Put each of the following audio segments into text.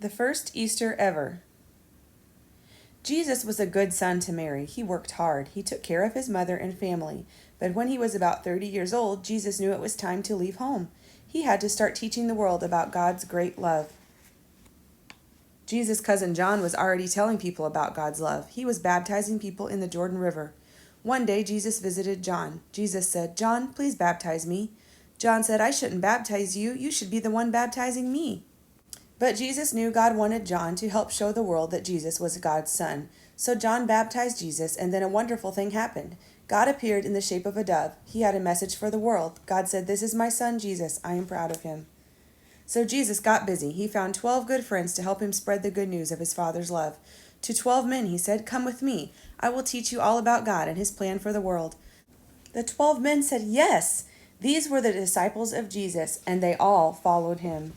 The first Easter ever. Jesus was a good son to Mary. He worked hard. He took care of his mother and family. But when he was about 30 years old, Jesus knew it was time to leave home. He had to start teaching the world about God's great love. Jesus' cousin John was already telling people about God's love. He was baptizing people in the Jordan River. One day, Jesus visited John. Jesus said, "John, please baptize me." John said, "I shouldn't baptize you. You should be the one baptizing me." But Jesus knew God wanted John to help show the world that Jesus was God's son. So John baptized Jesus, and then a wonderful thing happened. God appeared in the shape of a dove. He had a message for the world. God said, "This is my son, Jesus. I am proud of him." So Jesus got busy. He found 12 good friends to help him spread the good news of his Father's love. To 12 men, he said, "Come with me. I will teach you all about God and his plan for the world." The 12 men said, "Yes." These were the disciples of Jesus, and they all followed him.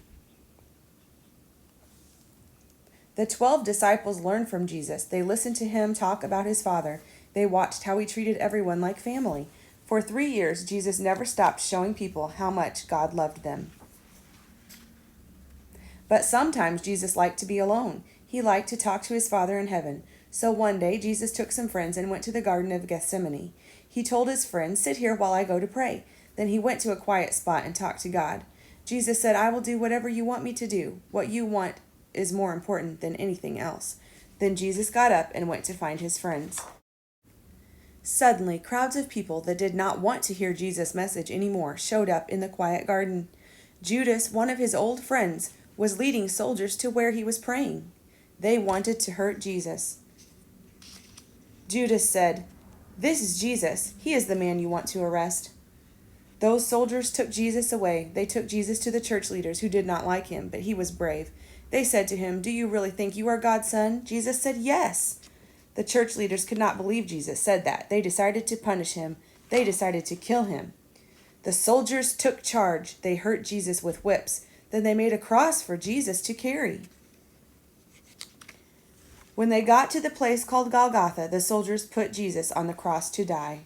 The 12 disciples learned from Jesus. They listened to him talk about his Father. They watched how he treated everyone like family. For 3 years, Jesus never stopped showing people how much God loved them. But sometimes Jesus liked to be alone. He liked to talk to his Father in heaven. So one day, Jesus took some friends and went to the Garden of Gethsemane. He told his friends, "Sit here while I go to pray." Then he went to a quiet spot and talked to God. Jesus said, "I will do whatever you want me to do. What you want is more important than anything else." Then Jesus got up and went to find his friends. Suddenly, crowds of people that did not want to hear Jesus' message anymore showed up in the quiet garden. Judas, one of his old friends, was leading soldiers to where he was praying. They wanted to hurt Jesus. Judas said, "This is Jesus. He is the man you want to arrest." Those soldiers took Jesus away. They took Jesus to the church leaders who did not like him, but he was brave. They said to him, "Do you really think you are God's son?" Jesus said, "Yes." The church leaders could not believe Jesus said that. They decided to punish him. They decided to kill him. The soldiers took charge. They hurt Jesus with whips. Then they made a cross for Jesus to carry. When they got to the place called Golgotha, the soldiers put Jesus on the cross to die.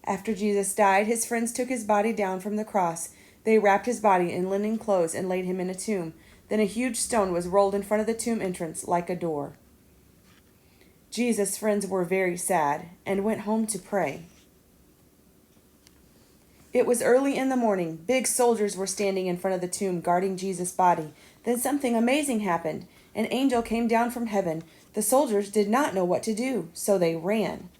After Jesus died, his friends took his body down from the cross. They wrapped his body in linen clothes and laid him in a tomb. Then a huge stone was rolled in front of the tomb entrance like a door. Jesus' friends were very sad and went home to pray. It was early in the morning. Big soldiers were standing in front of the tomb guarding Jesus' body. Then something amazing happened. An angel came down from heaven. The soldiers did not know what to do, so they ran.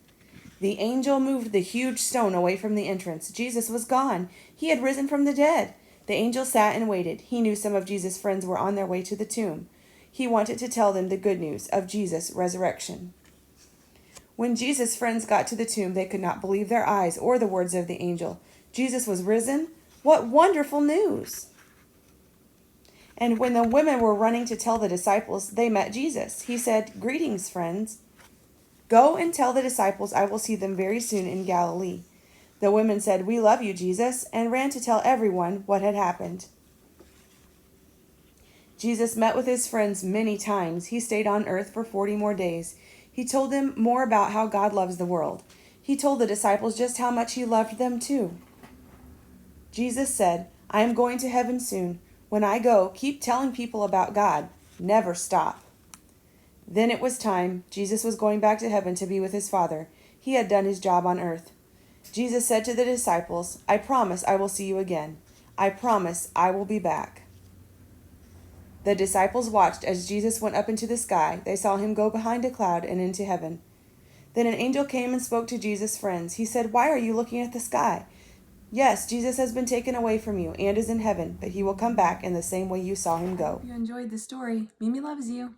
The angel moved the huge stone away from the entrance. Jesus was gone. He had risen from the dead. The angel sat and waited. He knew some of Jesus' friends were on their way to the tomb. He wanted to tell them the good news of Jesus' resurrection. When Jesus' friends got to the tomb, they could not believe their eyes or the words of the angel. Jesus was risen? What wonderful news! And when the women were running to tell the disciples, they met Jesus. He said, "Greetings, friends. Go and tell the disciples I will see them very soon in Galilee." The women said, "We love you, Jesus," and ran to tell everyone what had happened. Jesus met with his friends many times. He stayed on earth for 40 more days. He told them more about how God loves the world. He told the disciples just how much he loved them too. Jesus said, "I am going to heaven soon. When I go, keep telling people about God. Never stop." Then it was time. Jesus was going back to heaven to be with his Father. He had done his job on earth. Jesus said to the disciples, "I promise I will see you again. I promise I will be back." The disciples watched as Jesus went up into the sky. They saw him go behind a cloud and into heaven. Then an angel came and spoke to Jesus' friends. He said, "Why are you looking at the sky? Yes, Jesus has been taken away from you and is in heaven, but he will come back in the same way you saw him go." You enjoyed the story. Mimi loves you.